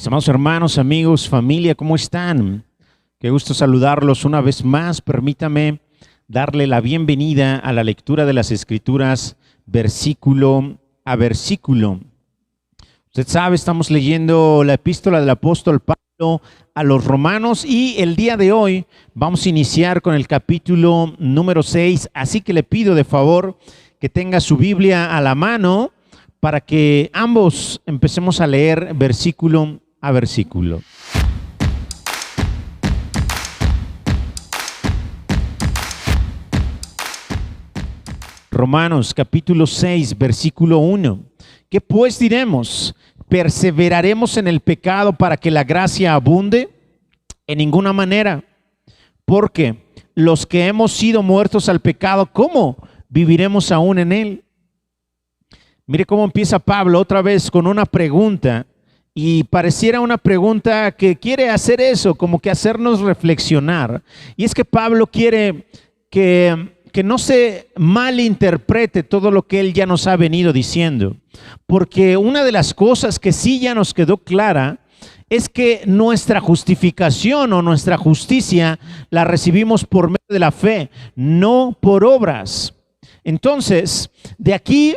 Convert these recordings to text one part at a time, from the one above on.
Mis amados hermanos, amigos, familia, ¿cómo están? Qué gusto saludarlos una vez más. Permítame darle la bienvenida a la lectura de las Escrituras, versículo a versículo. Usted sabe, estamos leyendo la epístola del apóstol Pablo a los romanos y el día de hoy vamos a iniciar con el capítulo número 6. Así que le pido de favor que tenga su Biblia a la mano para que ambos empecemos a leer versículo a versículo. Romanos capítulo 6, versículo 1. ¿Qué pues diremos? ¿Perseveraremos en el pecado para que la gracia abunde? En ninguna manera. Porque los que hemos sido muertos al pecado, ¿cómo viviremos aún en él? Mire cómo empieza Pablo otra vez con una pregunta. Y pareciera una pregunta que quiere hacer eso, como que hacernos reflexionar. Y es que Pablo quiere que no se malinterprete todo lo que él ya nos ha venido diciendo. Porque una de las cosas que sí ya nos quedó clara es que nuestra justificación o nuestra justicia la recibimos por medio de la fe, no por obras. Entonces, de aquí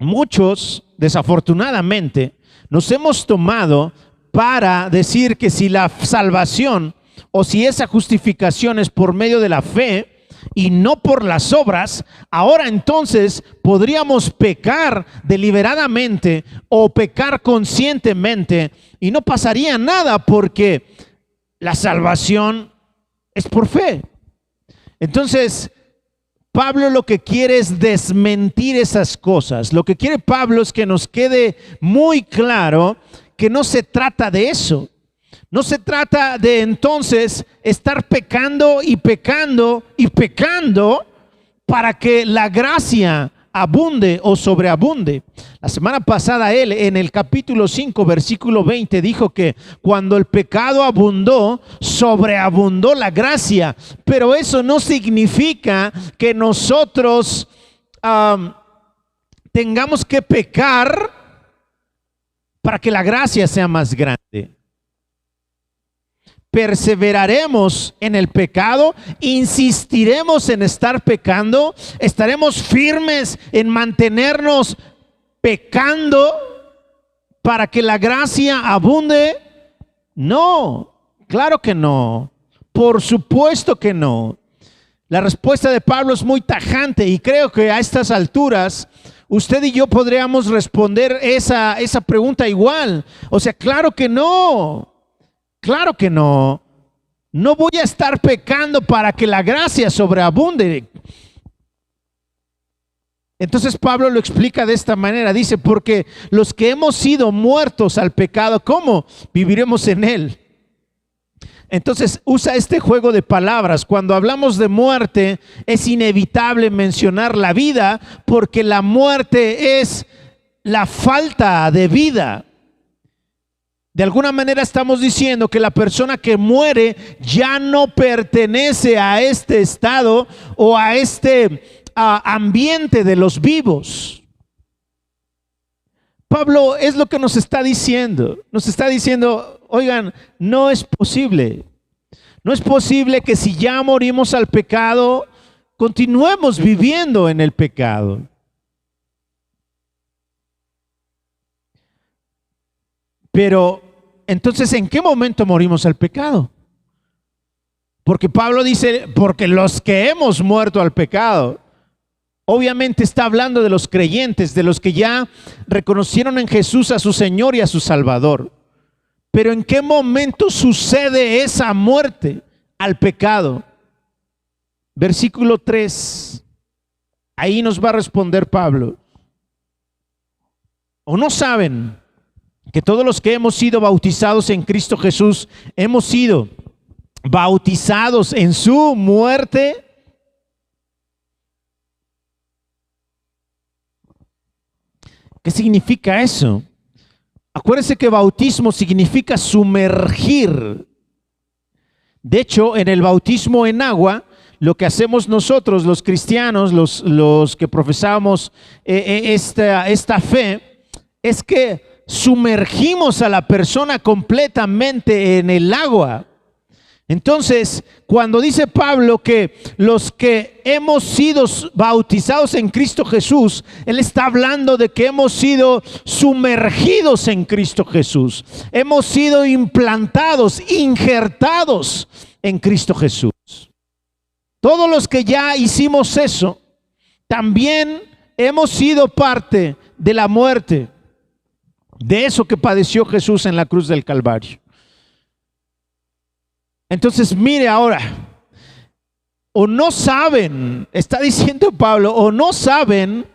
muchos, desafortunadamente, nos hemos tomado para decir que si la salvación o si esa justificación es por medio de la fe y no por las obras, ahora entonces podríamos pecar deliberadamente o pecar conscientemente y no pasaría nada porque la salvación es por fe. Entonces, Pablo lo que quiere es desmentir esas cosas. Lo que quiere Pablo es que nos quede muy claro que no se trata de eso. No se trata de entonces estar pecando y pecando y pecando para que la gracia abunde o sobreabunde. La semana pasada él en el capítulo 5 versículo 20 dijo que cuando el pecado abundó, sobreabundó la gracia, pero eso no significa que nosotros tengamos que pecar para que la gracia sea más grande. Perseveraremos en el pecado, insistiremos en estar pecando, estaremos firmes en mantenernos pecando para que la gracia abunde. No, claro que no, por supuesto que no. La respuesta de Pablo es muy tajante y creo que a estas alturas usted y yo podríamos responder esa pregunta igual. O sea, claro que no. Claro que no. No voy a estar pecando para que la gracia sobreabunde. Entonces Pablo lo explica de esta manera. Dice, porque los que hemos sido muertos al pecado, ¿cómo viviremos en él? Entonces usa este juego de palabras. Cuando hablamos de muerte, es inevitable mencionar la vida, porque la muerte es la falta de vida. De alguna manera estamos diciendo que la persona que muere ya no pertenece a este estado o a este ambiente de los vivos. Pablo es lo que nos está diciendo. Nos está diciendo, oigan, no es posible. No es posible que si ya morimos al pecado, continuemos viviendo en el pecado. Pero entonces, ¿en qué momento morimos al pecado? Porque Pablo dice, porque los que hemos muerto al pecado, obviamente está hablando de los creyentes, de los que ya reconocieron en Jesús a su Señor y a su Salvador. Pero ¿en qué momento sucede esa muerte al pecado? Versículo 3, ahí nos va a responder Pablo. ¿O no saben que todos los que hemos sido bautizados en Cristo Jesús, hemos sido bautizados en su muerte? ¿Qué significa eso? Acuérdense que bautismo significa sumergir. De hecho, en el bautismo en agua, lo que hacemos nosotros, los cristianos, los que profesamos esta fe, es que sumergimos a la persona completamente en el agua. Entonces, cuando dice Pablo que los que hemos sido bautizados en Cristo Jesús, él está hablando de que hemos sido sumergidos en Cristo Jesús. Hemos sido implantados, injertados en Cristo Jesús. Todos los que ya hicimos eso, también hemos sido parte de la muerte, de eso que padeció Jesús en la cruz del Calvario. Entonces, mire ahora, o no saben, está diciendo Pablo, o no saben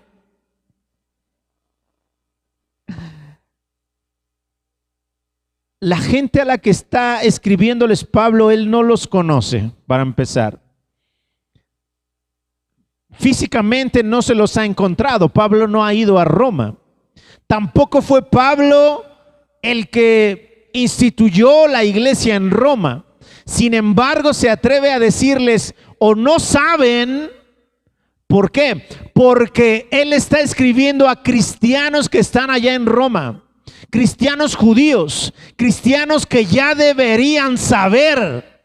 la gente a la que está escribiéndoles Pablo, él no los conoce, para empezar. Físicamente no se los ha encontrado. Pablo no ha ido a Roma. Tampoco fue Pablo el que instituyó la iglesia en Roma. Sin embargo, se atreve a decirles, o no saben. ¿Por qué? Porque él está escribiendo a cristianos que están allá en Roma, cristianos judíos, cristianos que ya deberían saber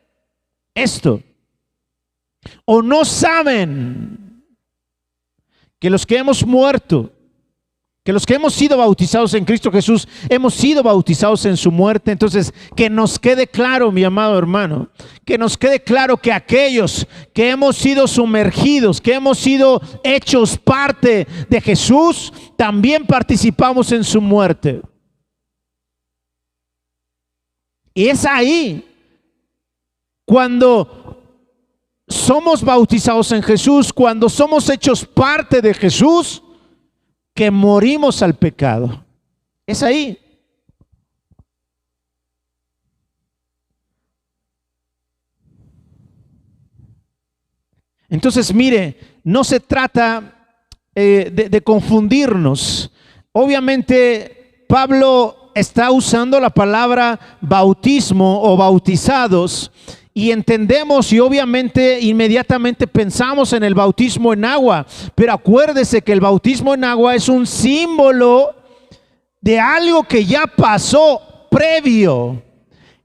esto. O no saben que los que hemos muerto, que los que hemos sido bautizados en Cristo Jesús, hemos sido bautizados en su muerte. Entonces, que nos quede claro, mi amado hermano, que nos quede claro que aquellos que hemos sido sumergidos, que hemos sido hechos parte de Jesús, también participamos en su muerte. Y es ahí, cuando somos bautizados en Jesús, cuando somos hechos parte de Jesús, que morimos al pecado. Es ahí. Entonces, mire, no se trata de confundirnos. Obviamente, Pablo está usando la palabra bautismo o bautizados, y entendemos y obviamente inmediatamente pensamos en el bautismo en agua, pero acuérdese que el bautismo en agua es un símbolo de algo que ya pasó previo.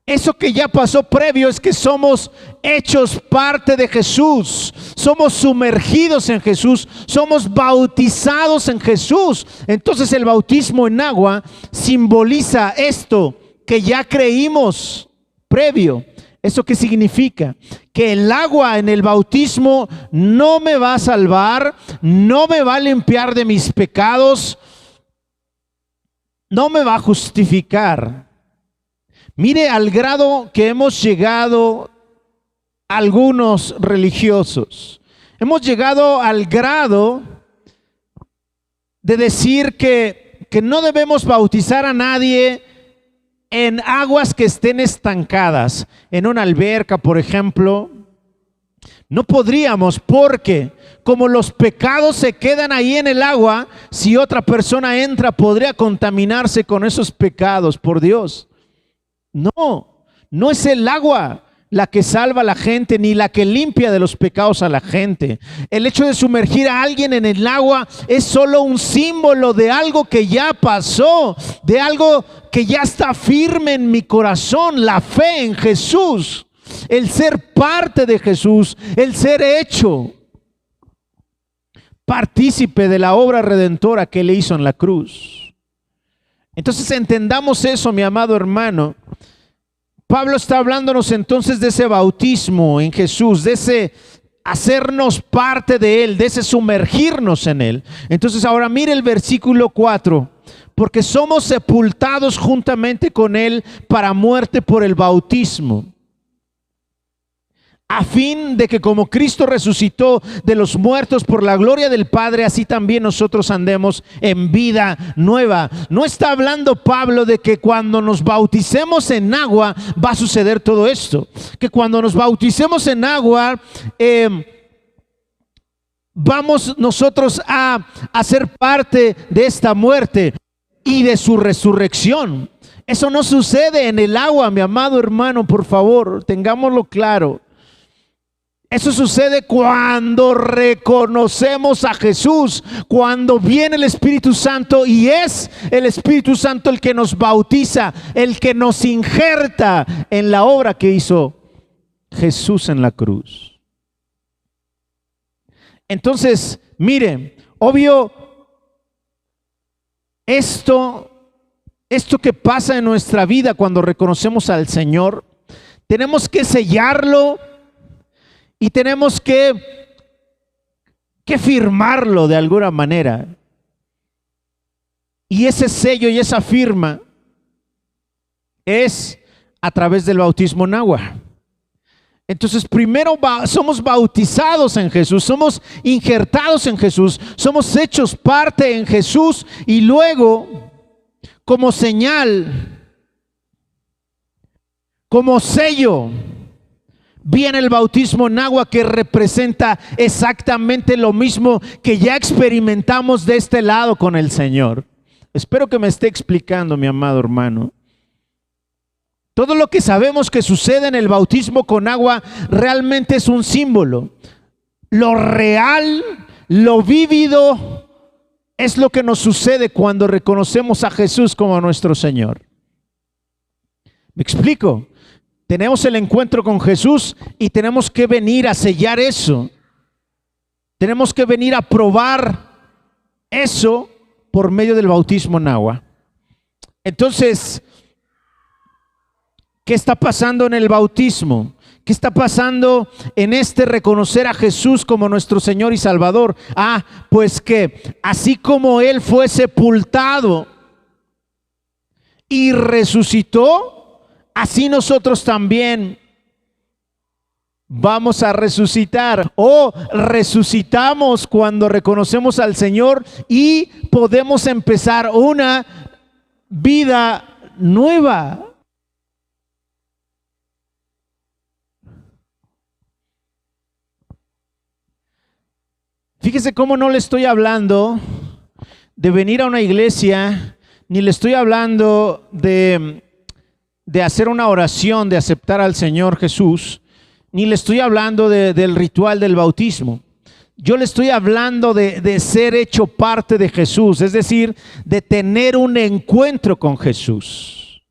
Eso que ya pasó previo es que somos hechos parte de Jesús, somos sumergidos en Jesús, somos bautizados en Jesús. Entonces el bautismo en agua simboliza esto que ya creímos previo. ¿Eso qué significa? Que el agua en el bautismo no me va a salvar, no me va a limpiar de mis pecados, no me va a justificar. Mire al grado que hemos llegado algunos religiosos. Hemos llegado al grado de decir que no debemos bautizar a nadie en aguas que estén estancadas, en una alberca, por ejemplo. No podríamos, porque como los pecados se quedan ahí en el agua, si otra persona entra, podría contaminarse con esos pecados, por Dios. No, no es el agua la que salva a la gente, ni la que limpia de los pecados a la gente. El hecho de sumergir a alguien en el agua es solo un símbolo de algo que ya pasó, de algo que ya está firme en mi corazón, la fe en Jesús, el ser parte de Jesús, el ser hecho partícipe de la obra redentora que Él hizo en la cruz. Entonces entendamos eso, mi amado hermano. Pablo está hablándonos entonces de ese bautismo en Jesús, de ese hacernos parte de Él, de ese sumergirnos en Él. Entonces ahora mire el versículo 4. Porque somos sepultados juntamente con Él para muerte por el bautismo, a fin de que como Cristo resucitó de los muertos por la gloria del Padre, así también nosotros andemos en vida nueva. No está hablando Pablo de que cuando nos bauticemos en agua va a suceder todo esto, que cuando nos bauticemos en agua vamos nosotros a ser parte de esta muerte y de su resurrección. Eso no sucede en el agua, mi amado hermano, por favor, tengámoslo claro. Eso sucede cuando reconocemos a Jesús, cuando viene el Espíritu Santo y es el Espíritu Santo el que nos bautiza, el que nos injerta en la obra que hizo Jesús en la cruz. Entonces, mire, obvio, esto que pasa en nuestra vida cuando reconocemos al Señor, tenemos que sellarlo y tenemos que firmarlo de alguna manera. Y ese sello y esa firma es a través del bautismo en agua. Entonces, primero somos bautizados en Jesús, somos injertados en Jesús, somos hechos parte en Jesús y luego, como señal, como sello, viene el bautismo en agua, que representa exactamente lo mismo que ya experimentamos de este lado con el Señor. Espero que me esté explicando, mi amado hermano. Todo lo que sabemos que sucede en el bautismo con agua realmente es un símbolo. Lo real, lo vívido, es lo que nos sucede cuando reconocemos a Jesús como nuestro Señor. ¿Me explico? Tenemos el encuentro con Jesús y tenemos que venir a sellar eso. Tenemos que venir a probar eso por medio del bautismo en agua. Entonces, ¿qué está pasando en el bautismo? ¿Qué está pasando en este reconocer a Jesús como nuestro Señor y Salvador? Pues que así como Él fue sepultado y resucitó, así nosotros también vamos a resucitar, o resucitamos cuando reconocemos al Señor y podemos empezar una vida nueva. Fíjese cómo no le estoy hablando de venir a una iglesia, ni le estoy hablando de hacer una oración, de aceptar al Señor Jesús, ni le estoy hablando del ritual del bautismo. Yo le estoy hablando de ser hecho parte de Jesús, es decir, de tener un encuentro con Jesús.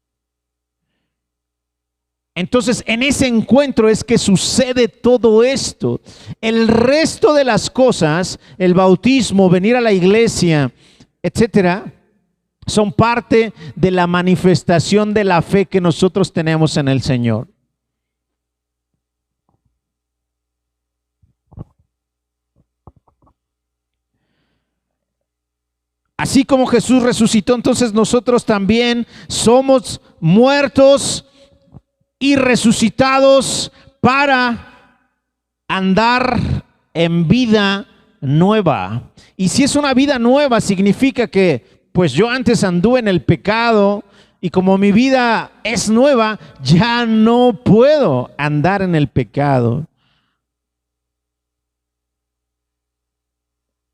Entonces, en ese encuentro es que sucede todo esto. El resto de las cosas, el bautismo, venir a la iglesia, etcétera, son parte de la manifestación de la fe que nosotros tenemos en el Señor. Así como Jesús resucitó, entonces nosotros también somos muertos y resucitados para andar en vida nueva. Y si es una vida nueva, significa que pues yo antes anduve en el pecado y como mi vida es nueva, ya no puedo andar en el pecado.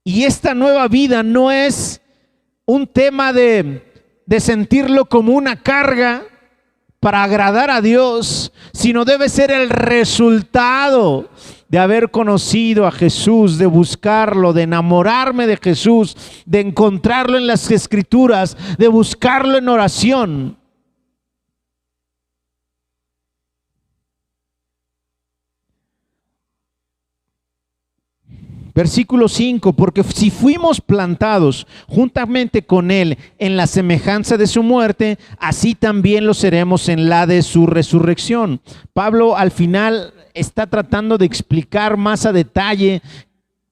Y esta nueva vida no es un tema de sentirlo como una carga para agradar a Dios, sino debe ser el resultado de haber conocido a Jesús, de buscarlo, de enamorarme de Jesús, de encontrarlo en las Escrituras, de buscarlo en oración. Versículo 5, porque si fuimos plantados juntamente con Él en la semejanza de su muerte, así también lo seremos en la de su resurrección. Pablo al final está tratando de explicar más a detalle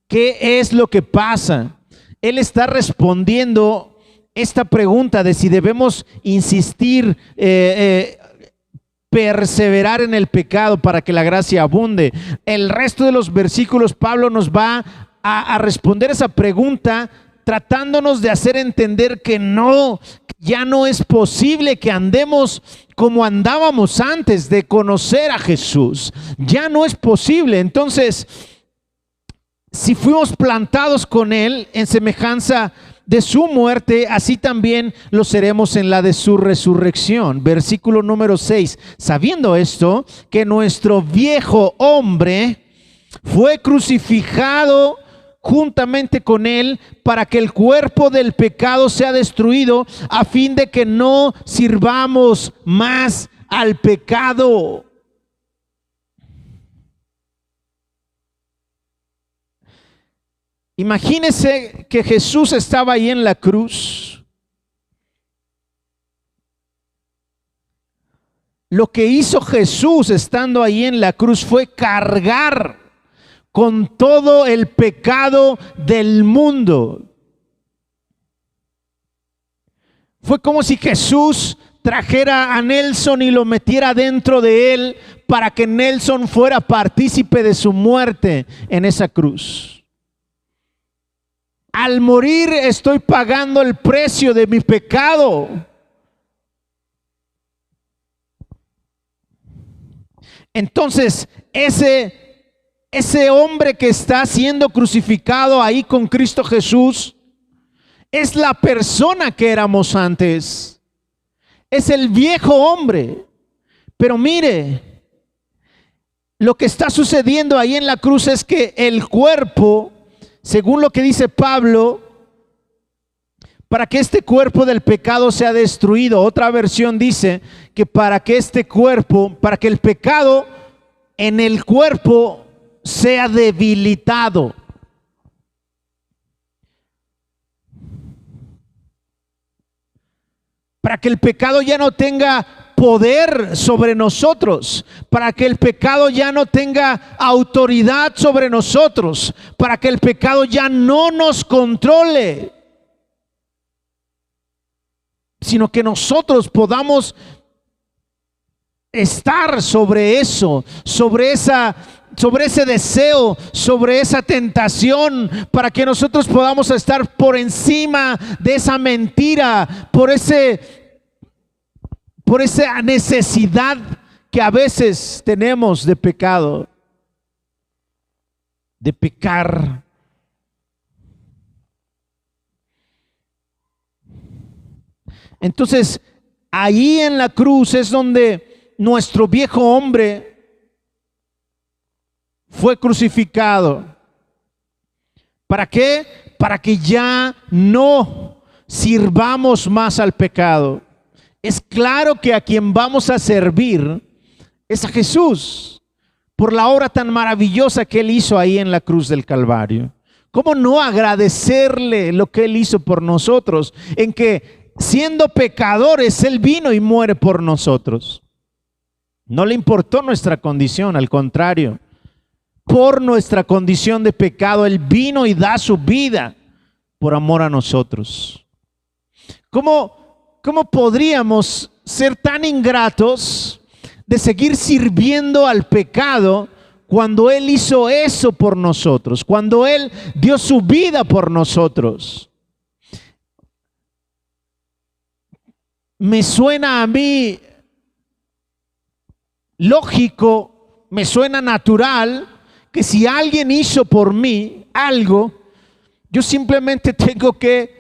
qué es lo que pasa. Él está respondiendo esta pregunta de si debemos insistir, perseverar en el pecado para que la gracia abunde. El resto de los versículos Pablo nos va a responder esa pregunta tratándonos de hacer entender que no, ya no es posible que andemos como andábamos antes de conocer a Jesús. Ya no es posible. Entonces, si fuimos plantados con Él en semejanza de su muerte, así también lo seremos en la de su resurrección. Versículo número 6. Sabiendo esto, que nuestro viejo hombre fue crucificado juntamente con él para que el cuerpo del pecado sea destruido, a fin de que no sirvamos más al pecado. Imagínese que Jesús estaba ahí en la cruz. Lo que hizo Jesús estando ahí en la cruz fue cargar con todo el pecado del mundo. Fue como si Jesús trajera a Nelson y lo metiera dentro de él para que Nelson fuera partícipe de su muerte en esa cruz. Al morir estoy pagando el precio de mi pecado. Entonces, ese hombre que está siendo crucificado ahí con Cristo Jesús es la persona que éramos antes. Es el viejo hombre. Pero mire, lo que está sucediendo ahí en la cruz es que el cuerpo, según lo que dice Pablo, para que este cuerpo del pecado sea destruido. Otra versión dice que para que el pecado en el cuerpo sea debilitado. Para que el pecado ya no tenga poder sobre nosotros, para que el pecado ya no tenga autoridad sobre nosotros, para que el pecado ya no nos controle, sino que nosotros podamos estar sobre eso, sobre ese deseo, sobre esa tentación, para que nosotros podamos estar por encima de esa mentira, por esa necesidad que a veces tenemos de pecado, de pecar. Entonces, ahí en la cruz es donde nuestro viejo hombre fue crucificado. ¿Para qué? Para que ya no sirvamos más al pecado. Es claro que a quien vamos a servir es a Jesús, por la obra tan maravillosa que Él hizo ahí en la cruz del Calvario. ¿Cómo no agradecerle lo que Él hizo por nosotros? En que siendo pecadores, Él vino y muere por nosotros. No le importó nuestra condición, al contrario. Por nuestra condición de pecado, Él vino y da su vida por amor a nosotros. ¿Cómo podríamos ser tan ingratos de seguir sirviendo al pecado cuando Él hizo eso por nosotros, cuando Él dio su vida por nosotros? Me suena a mí lógico, me suena natural que si alguien hizo por mí algo, yo simplemente tengo que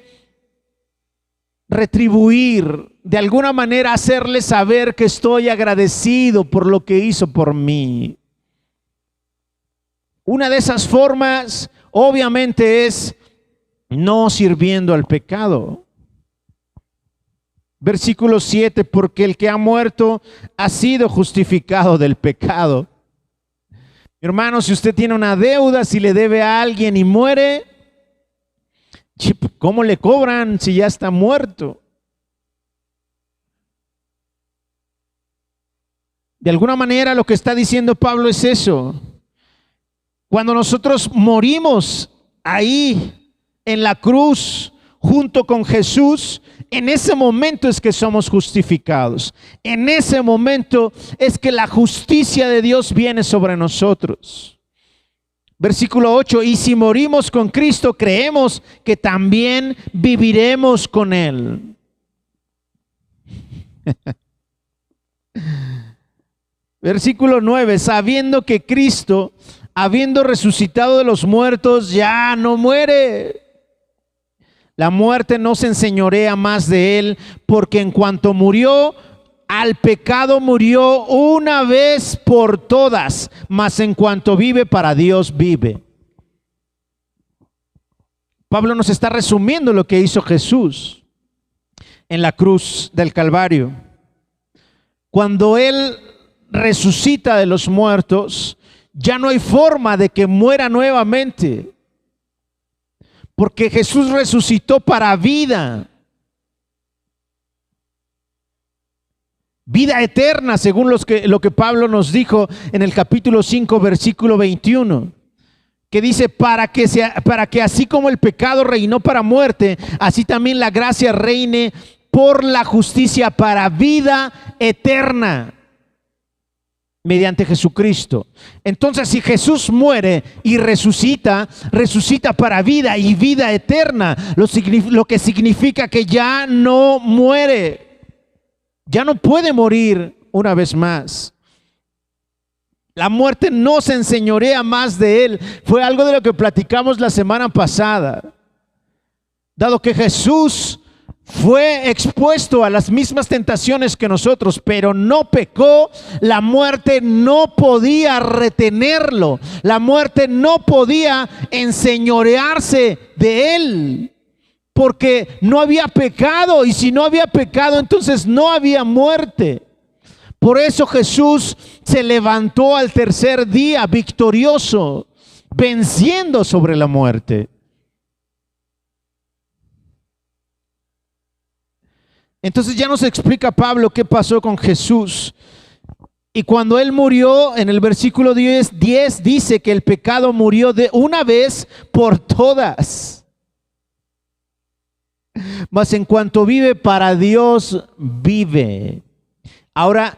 retribuir, de alguna manera hacerle saber que estoy agradecido por lo que hizo por mí. Una de esas formas, obviamente, es no sirviendo al pecado. Versículo 7, porque el que ha muerto ha sido justificado del pecado. Mi hermano, si usted tiene una deuda, si le debe a alguien y muere, ¿cómo le cobran si ya está muerto? De alguna manera lo que está diciendo Pablo es eso. Cuando nosotros morimos ahí en la cruz junto con Jesús, en ese momento es que somos justificados. En ese momento es que la justicia de Dios viene sobre nosotros. Versículo 8, y si morimos con Cristo, creemos que también viviremos con Él. Versículo 9, sabiendo que Cristo, habiendo resucitado de los muertos, ya no muere. La muerte no se enseñorea más de Él, porque en cuanto murió, al pecado murió una vez por todas, mas en cuanto vive, para Dios vive. Pablo nos está resumiendo lo que hizo Jesús en la cruz del Calvario. Cuando Él resucita de los muertos, ya no hay forma de que muera nuevamente, porque Jesús resucitó para vida. Vida eterna, según lo que Pablo nos dijo en el capítulo 5, versículo 21, que dice, para que así como el pecado reinó para muerte, así también la gracia reine por la justicia para vida eterna, mediante Jesucristo. Entonces, si Jesús muere y resucita, resucita para vida y vida eterna, lo que significa que ya no muere. Ya no puede morir una vez más. La muerte no se enseñorea más de Él. Fue algo de lo que platicamos la semana pasada. Dado que Jesús fue expuesto a las mismas tentaciones que nosotros, pero no pecó, la muerte no podía retenerlo. La muerte no podía enseñorearse de Él, porque no había pecado, y si no había pecado, entonces no había muerte. Por eso Jesús se levantó al tercer día victorioso, venciendo sobre la muerte. Entonces ya nos explica Pablo qué pasó con Jesús. Y cuando Él murió, en el versículo 10 dice que el pecado murió de una vez por todas. Mas en cuanto vive, para Dios vive. Ahora,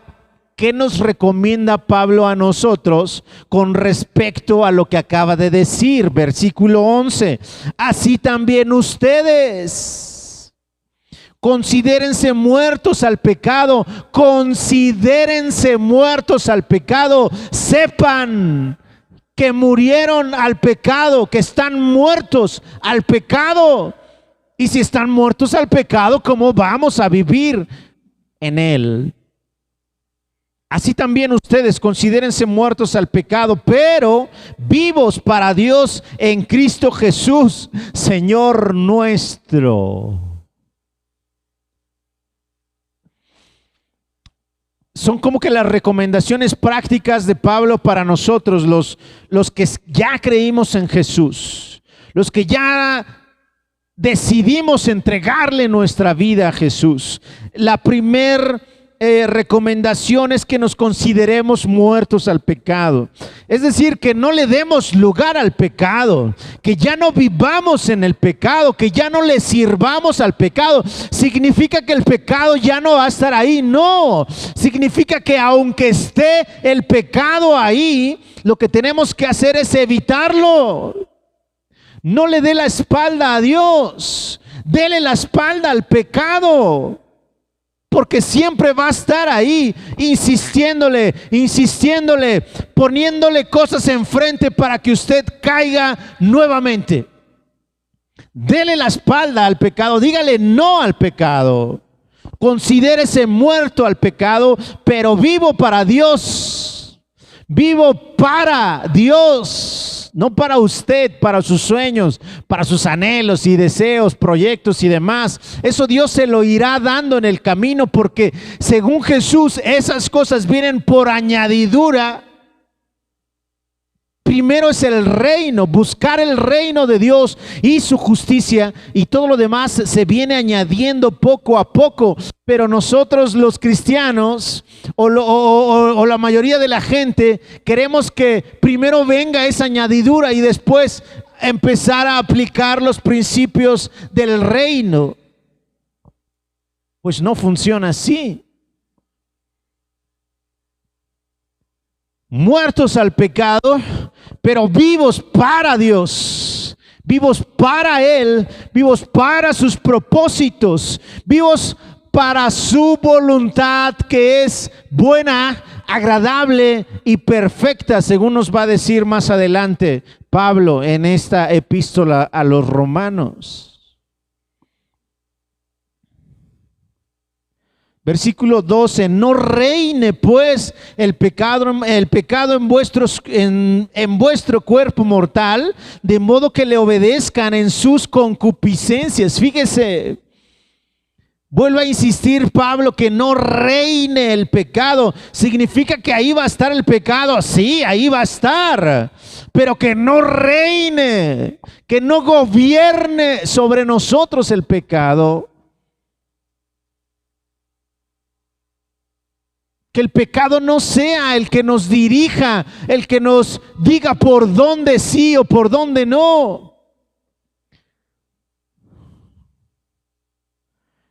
¿qué nos recomienda Pablo a nosotros con respecto a lo que acaba de decir? Versículo 11. Así también ustedes considérense muertos al pecado. Considérense muertos al pecado. Sepan que murieron al pecado, que están muertos al pecado. Y si están muertos al pecado, ¿cómo vamos a vivir en él? Así también ustedes considérense muertos al pecado, pero vivos para Dios en Cristo Jesús, Señor nuestro. Son como que las recomendaciones prácticas de Pablo para nosotros, los que ya creímos en Jesús, los que ya decidimos entregarle nuestra vida a Jesús. La primera recomendación es que nos consideremos muertos al pecado. Es decir, que no le demos lugar al pecado, que ya no vivamos en el pecado, que ya no le sirvamos al pecado. ¿Significa que el pecado ya no va a estar ahí? No, significa que aunque esté el pecado ahí, lo que tenemos que hacer es evitarlo. No le dé la espalda a Dios, dele la espalda al pecado, porque siempre va a estar ahí, insistiéndole, poniéndole cosas enfrente para que usted caiga nuevamente. Dele la espalda al pecado, dígale no al pecado. Considérese muerto al pecado, pero vivo para Dios. Vivo para Dios. No para usted, para sus sueños, para sus anhelos y deseos, proyectos y demás. Eso Dios se lo irá dando en el camino, porque según Jesús esas cosas vienen por añadidura. Primero es el reino, buscar el reino de Dios y su justicia, y todo lo demás se viene añadiendo poco a poco. Pero nosotros los cristianos o la mayoría de la gente queremos que primero venga esa añadidura y después empezar a aplicar los principios del reino. Pues no funciona así. Muertos al pecado, pero vivos para Dios, vivos para Él, vivos para sus propósitos, vivos para su voluntad, que es buena, agradable y perfecta, según nos va a decir más adelante Pablo en esta epístola a los Romanos. Versículo 12, no reine pues el pecado en vuestro cuerpo mortal, de modo que le obedezcan en sus concupiscencias. Fíjese, vuelve a insistir Pablo que no reine el pecado. ¿Significa que ahí va a estar el pecado? Sí, ahí va a estar, pero que no reine, que no gobierne sobre nosotros el pecado. Que el pecado no sea el que nos dirija, el que nos diga por dónde sí o por dónde no.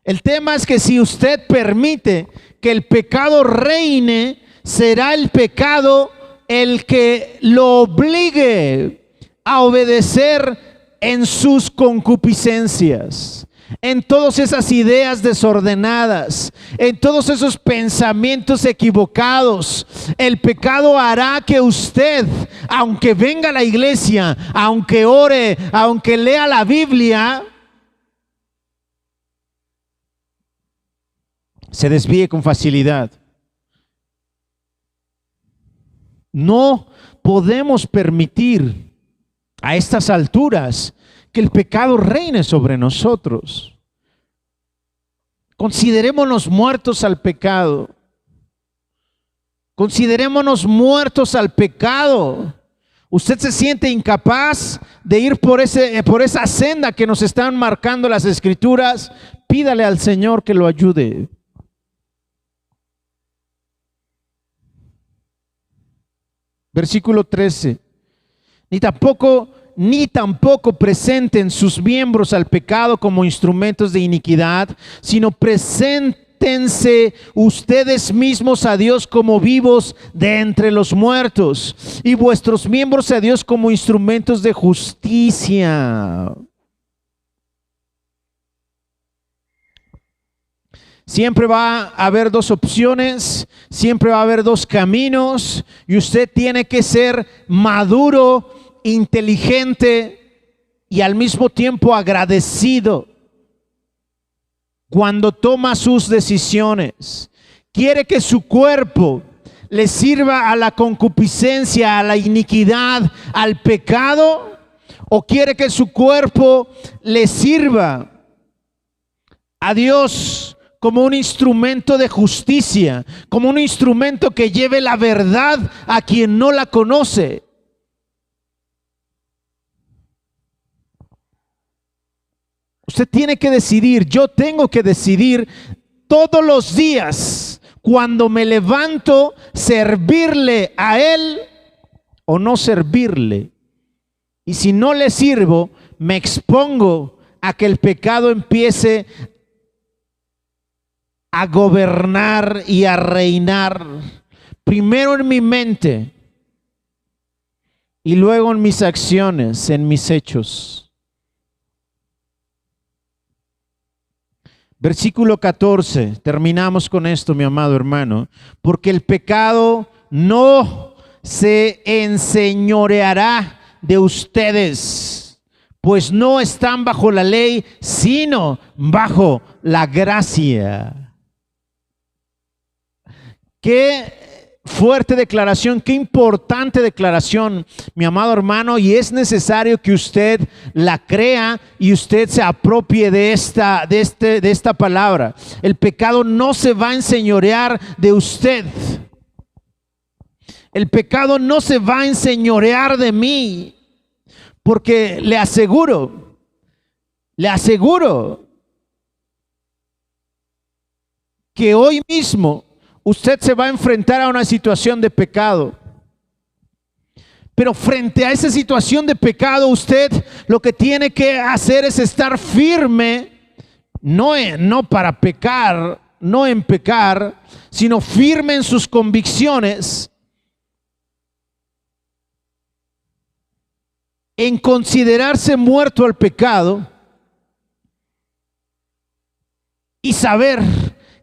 El tema es que si usted permite que el pecado reine, será el pecado el que lo obligue a obedecer en sus concupiscencias, en todas esas ideas desordenadas, en todos esos pensamientos equivocados. El pecado hará que usted, aunque venga a la iglesia, aunque ore, aunque lea la Biblia, se desvíe con facilidad. No podemos permitir a estas alturas que el pecado reine sobre nosotros. Considerémonos muertos al pecado. Considerémonos muertos al pecado. Usted se siente incapaz de ir por esa senda que nos están marcando las Escrituras. Pídale al Señor que lo ayude. Versículo 13. Ni tampoco presenten sus miembros al pecado como instrumentos de iniquidad, sino preséntense ustedes mismos a Dios como vivos de entre los muertos, y vuestros miembros a Dios como instrumentos de justicia. Siempre va a haber dos opciones, siempre va a haber dos caminos, y usted tiene que ser maduro, inteligente y al mismo tiempo agradecido cuando toma sus decisiones. ¿Quiere que su cuerpo le sirva a la concupiscencia, a la iniquidad, al pecado? ¿O quiere que su cuerpo le sirva a Dios como un instrumento de justicia, como un instrumento que lleve la verdad a quien no la conoce? Usted tiene que decidir, yo tengo que decidir todos los días, cuando me levanto, servirle a Él o no servirle. Y si no le sirvo, me expongo a que el pecado empiece a gobernar y a reinar, primero en mi mente y luego en mis acciones, en mis hechos. Versículo 14, terminamos con esto, mi amado hermano. Porque el pecado no se enseñoreará de ustedes, pues no están bajo la ley, sino bajo la gracia. Qué fuerte declaración, qué importante declaración, mi amado hermano, y es necesario que usted la crea y usted se apropie de esta palabra. El pecado no se va a enseñorear de usted. El pecado no se va a enseñorear de mí, porque le aseguro que hoy mismo usted se va a enfrentar a una situación de pecado. Pero frente a esa situación de pecado, usted lo que tiene que hacer es estar firme, no para pecar, no en pecar, sino firme en sus convicciones, en considerarse muerto al pecado y saber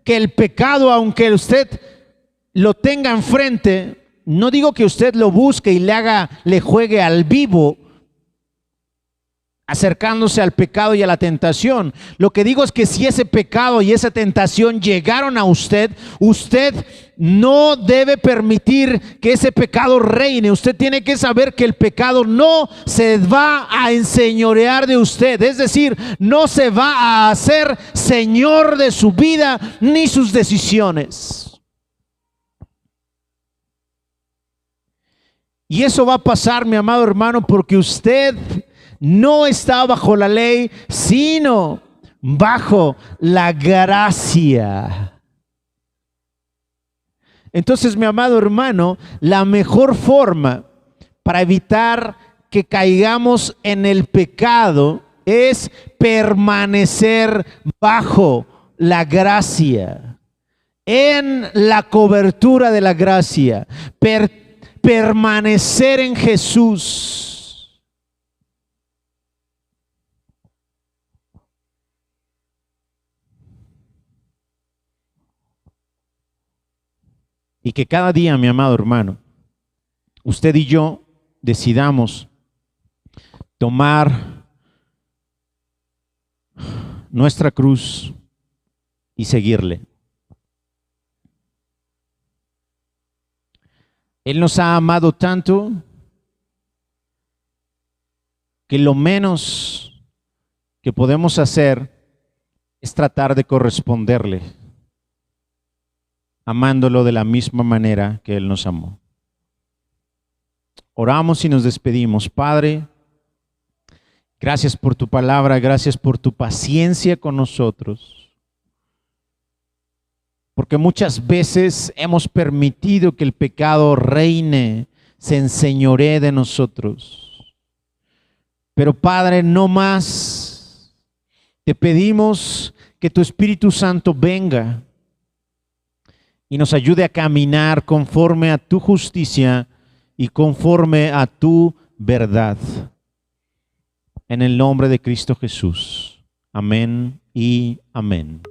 que el pecado, aunque usted lo tenga enfrente, no digo que usted lo busque y le juegue al vivo, acercándose al pecado y a la tentación. Lo que digo es que si ese pecado y esa tentación llegaron a usted, usted no debe permitir que ese pecado reine. Usted tiene que saber que el pecado no se va a enseñorear de usted. Es decir, no se va a hacer señor de su vida ni sus decisiones. Y eso va a pasar, mi amado hermano, porque usted no está bajo la ley, sino bajo la gracia. Entonces, mi amado hermano, la mejor forma para evitar que caigamos en el pecado es permanecer bajo la gracia, en la cobertura de la gracia, permanecer en Jesús. Y que cada día, mi amado hermano, usted y yo decidamos tomar nuestra cruz y seguirle. Él nos ha amado tanto que lo menos que podemos hacer es tratar de corresponderle, amándolo de la misma manera que Él nos amó. Oramos y nos despedimos. Padre, gracias por tu palabra, gracias por tu paciencia con nosotros. Porque muchas veces hemos permitido que el pecado reine, se enseñoree de nosotros. Pero Padre, no más. Te pedimos que tu Espíritu Santo venga y nos ayude a caminar conforme a tu justicia y conforme a tu verdad. En el nombre de Cristo Jesús. Amén y amén.